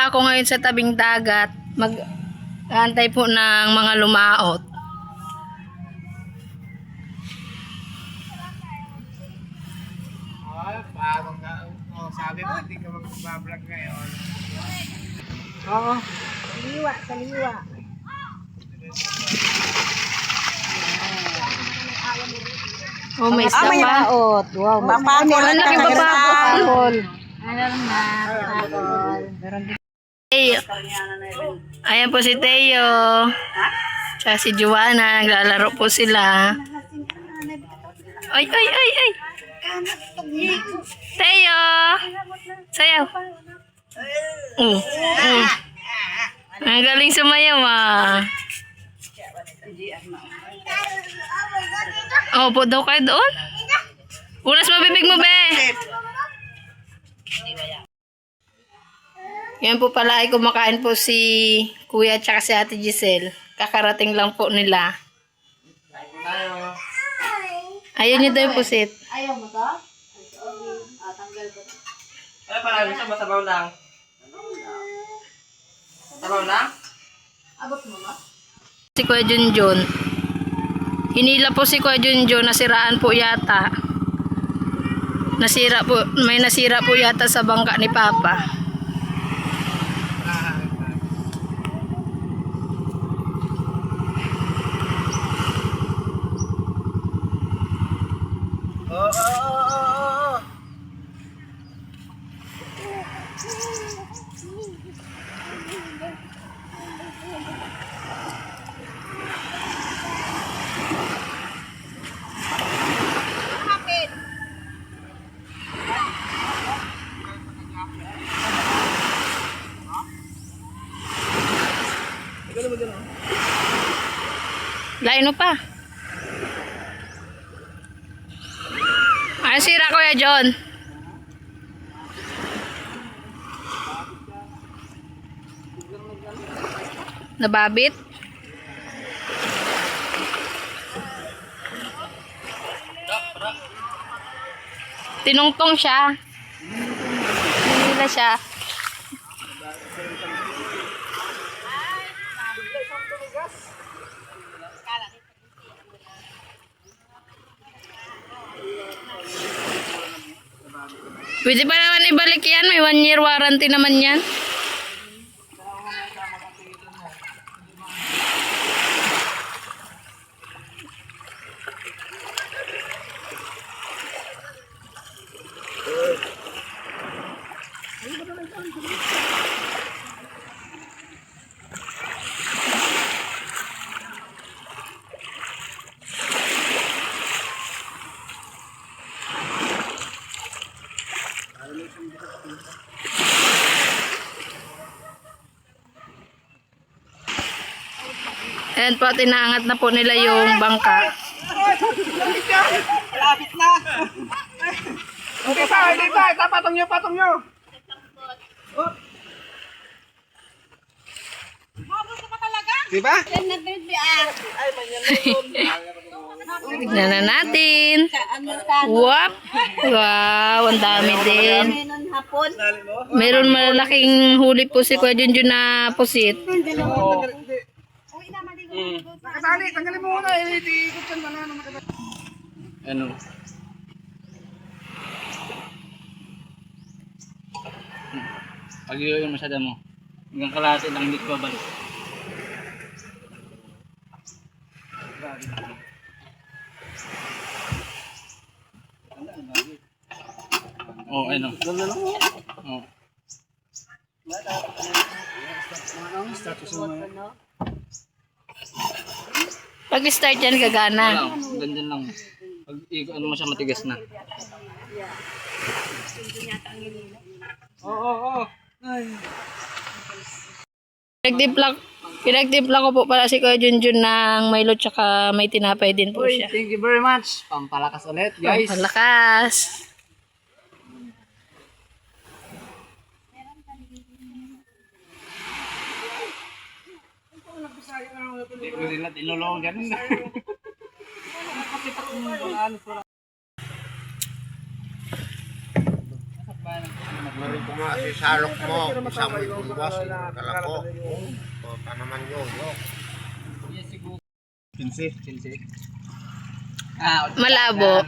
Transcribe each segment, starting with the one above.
Pupunta ako ngayon sa tabing dagat. Mag-aantay po ng mga lumaot. Sabi mo, hindi ka mag-vlog ngayon. Oo. Saliwa, saliwa. Oh, may isda May pa. laot. Wow. Papakol. Ano yung papakol? Alam na, papakol. Teo. Ayan po si Teo. Tsaka si Joanna. Naglalaro po sila. Ay, ay, ay, ay. Teo. Sayaw. Ang galing sumayaw ah. Oh, po daw kayo doon. Ulas mabibig mo, be. Yan po pala ay kumakain po si Kuya at si Ate Giselle. Kakarating lang po nila. Ayaw niyo daw yung pusit. Ayaw mo to? Tanggal ko. Ano pala, gusto mo sabaw lang? Sabaw lang? Abot mo ba? Si Kuya Junjun. Hinila po si Kuya Junjun, nasiraan po yata. May nasira po yata sa bangka ni Papa. Lain mo pa. Ano sira Kuya John? Nababit? Tinungtong siya. Hinila siya. Pwede pa naman ibalik yan. May 1 year warranty naman yan. Ayan po, tinaangat na po nila yung bangka. Lapit na! Okay pa, hindi pa! Patong nyo, patong nyo! Diba? Tignan na natin. Wap! Wow, ang dami din. Meron malalaking huli po si Kuya Junjun na pusit. Nakatali, tanggalin mo muna. Ikot ka na nakatali. Ano? Pag-iyo yung masyada mo. Hanggang kalahati lang hindi ko babalik. Oh, ano? Oh. Pag-start yan, gagana. Wala, ganyan lang. Pag ano mo siya matigas na. Oo. Pinagtimpla ko po pala si Kuya Junjun ng Milo tsaka may tinapay din po siya. Thank you very much. Pampalakas ulit, guys. Malakas. Hindi ko nila tinulong ganun. rin kumasi salok mo, isa mo ibuwas, kalako. O, tanaman yun, yun. Pinsi. Malabo.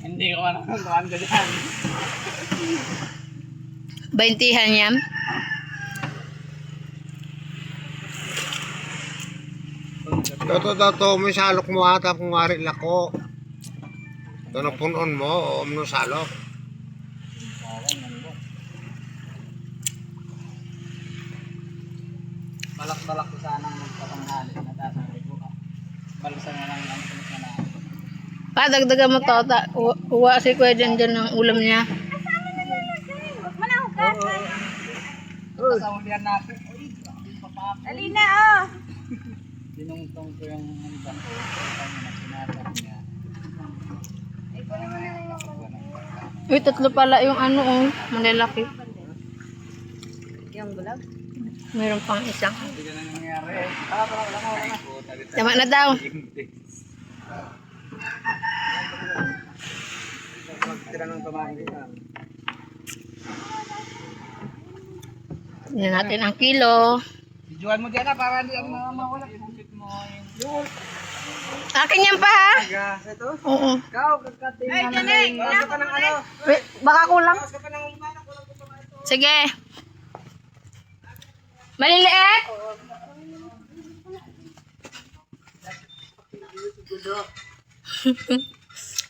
Hindi ko alam kung tuwan ko dyan. 20 yan. Toto, may salok mo ata kung wari lako. Ito na punon mo, o no salok. Balak-balak ko sanang magpapanghali. Natasang ko ka. Balasa na lang ang pinagsanaan. Dagdagan mo to. Kuha si Kuya dyan ng ulam niya. Sa ulian natin. Dali na, oh. Dinungtong ko yung hanggang ko. Kaya na sinatap niya. Uy, tatlo pala yung ano, oh. Malalaki. Yung bulag. Meron pang isang. Hindi ka na nangyari. Wala. Tama na daw. Magtira ng tumangin na. Tingnan natin ang kilo. Videoan mo dyan na para hindi ang mawala. Yung Akin yan pa, ha? gas ito. Oo. Ikaw, kakatingin na lang. Bawas ka pa ng ano. Wait, baka kulang. Bawas ka pa ng umana. Kulang ko pa ba ito? Sige. Maliliit?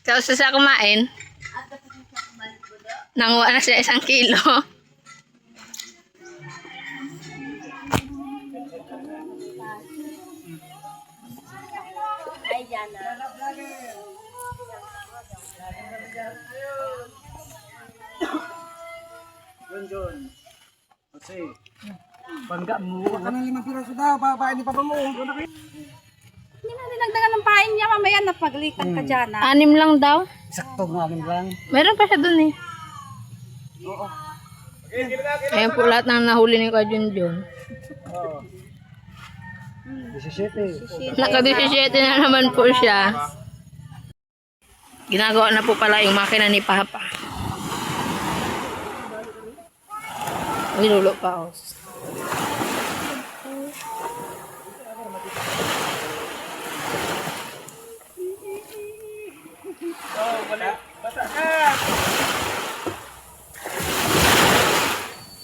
Tapos siya kumain. Nanguha na siya 1 kilo. Ay, dyan na. John. Kasi, bangga mo. Baka ng 5 piraso daw. Papain pa ba mo? Hindi na dinagdagan ng pain niya. Mamaya napaglikan ka dyan, ah. 6 lang daw. Sakto ng akin lang. Meron pa siya dun eh. Oo. Ayan po lahat ng nahuli ni Kuya Junjun. Oo. 17. Naka-17 na naman po siya. Ginagawa na po pala yung makina ni Papa. Nilulo pa, oh.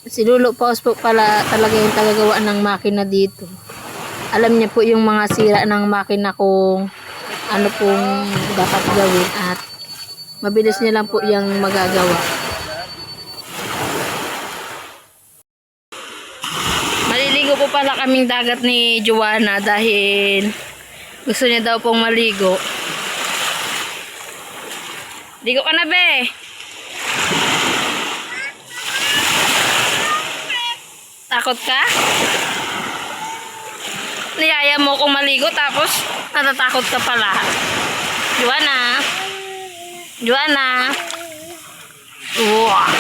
Si Lulo Paus po pala talaga yung tagagawa ng makina dito. Alam niya po yung mga sira ng makina kung ano pong dapat gawin at mabilis niya lang po yung magagawa. Maliligo po pala kaming dagat ni Joanna dahil gusto niya daw pong maligo. Ligo ka na, be! Takot ka? Niyaya mo kong maligo tapos natatakot ka pala. Joanna. Joanna. Wow.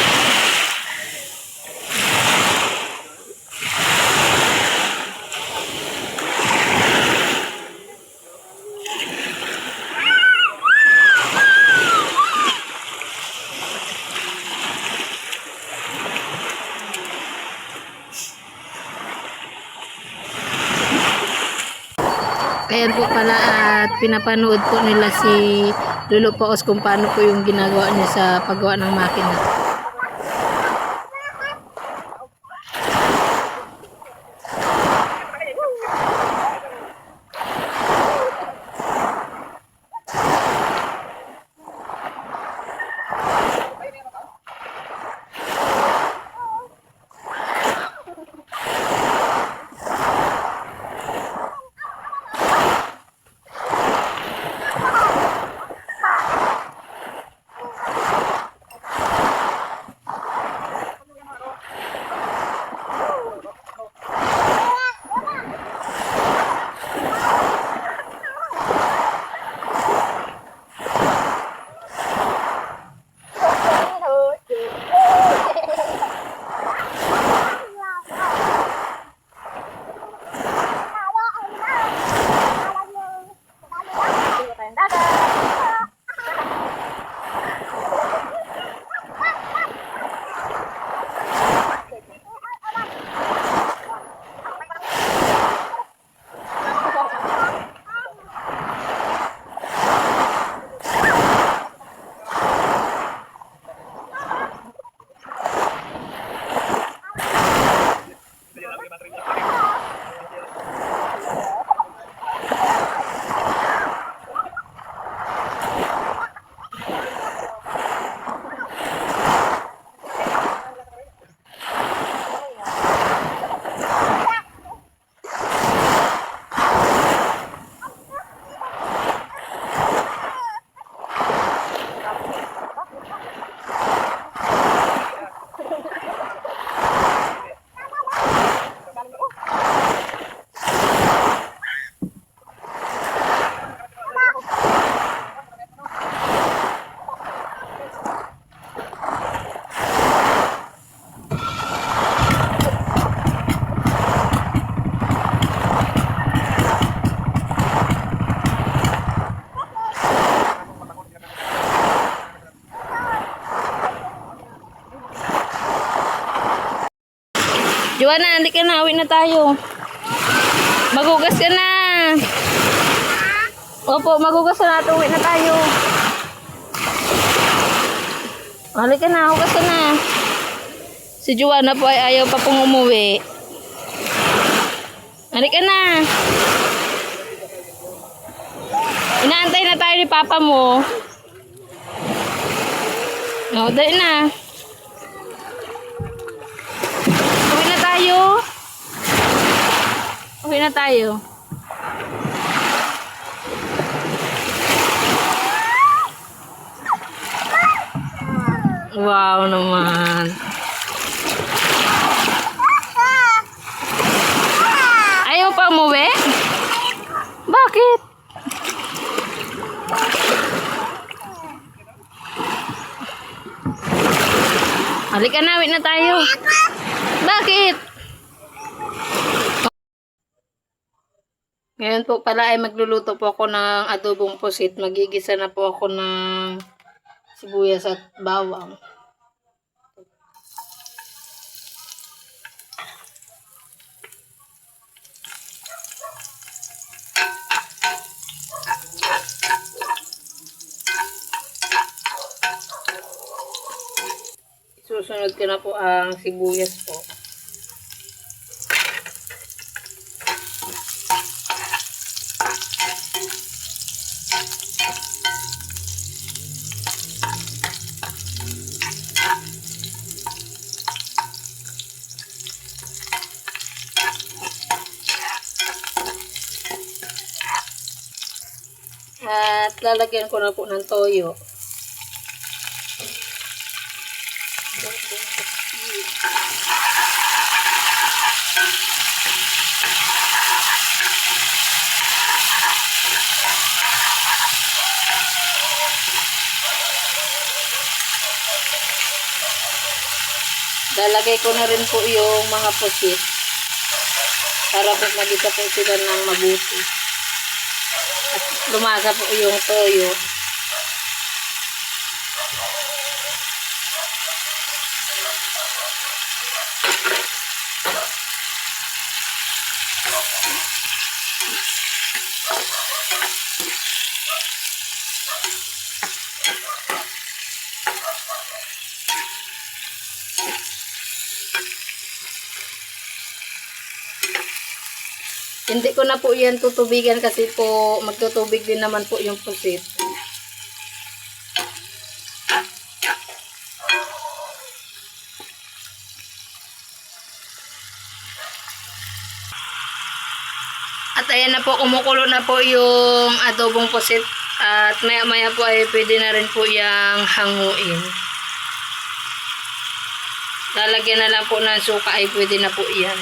Ayan po pala at pinapanood po nila si Lolo Paos kung paano po yung ginagawa niya sa paggawa ng makina. Joanna, hindi ka na. Uwi na tayo. Magugas ka na. Opo, magugas na natin. Uwi na tayo. Halika na, hugas ka na. Si Joanna po ay ayaw pa pong umuwi. Halika na. Inaantay na tayo ni Papa mo. O, dali na. Uwi na tayo. Uwi na tayo. Wow naman. Ayaw pa umuwi? Bakit? Halika na, uwi na tayo. Bakit? Ngayon po pala ay magluluto po ako ng adobong pusit. Magigisa na po ako ng sibuyas at bawang. Susunod ko na po ang sibuyas po. At lalagyan ko na po ng toyo. Lalagay ko na rin po yung mga pusit para po magisa po sila ng mabuti. At lumasa po yung toyo. Hindi ko na po yan tutubigan kasi po magtutubig din naman po yung pusit. At ayan na po, kumukulo na po yung adobong pusit. At maya maya po ay pwede na rin po yung hanguin. Lalagyan na lang po ng suka ay pwede na po yan.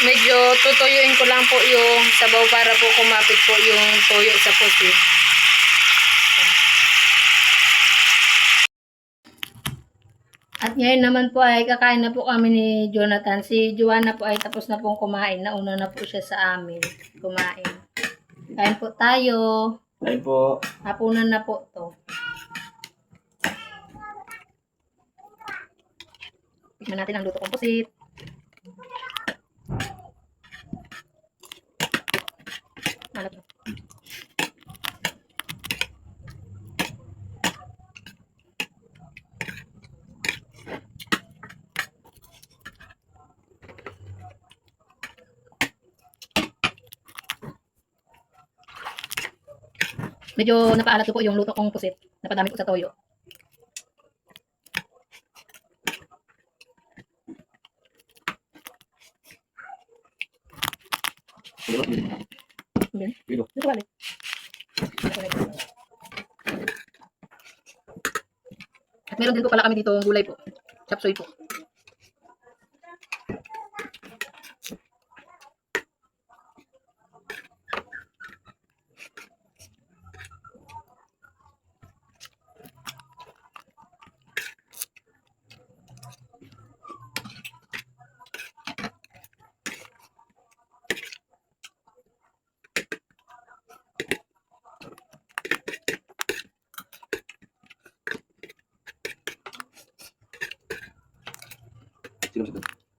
Medyo tutuyuin ko lang po yung sabaw para po kumapit po yung toyo sa pusit. At ngayon naman po ay kakain na po kami ni Jonathan. Si Joanna po ay tapos na pong kumain. Nauna na po siya sa amin kumain. Kain po tayo. Kain po. Hapunan na po to. Tignan natin ang luto kong pusit. Alat mo. Medyo napaalat ko po yung luto kong pusit. Napadami ko sa toyo. Dito. Dito balik. At meron din po pala kami dito gulay po. Chapsoy po.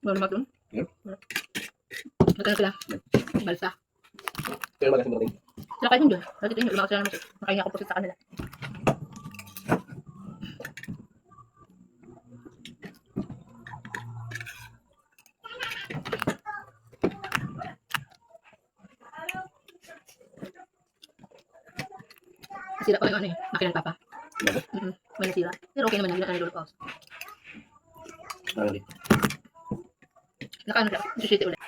Wala naman doon. Yep. Magkano sila? Balsa. Pero magasin mo rin. Sila kayo doon. Dati ito yun. Lumakas sila naman. Nakahinga ko po sa kanila. Sira pa yung ano eh. Makina ng papa. Bakit? May nasira. Pero okay naman yung ano Lolo Paus. Parang di. Nakaano siya. Susiti ulit.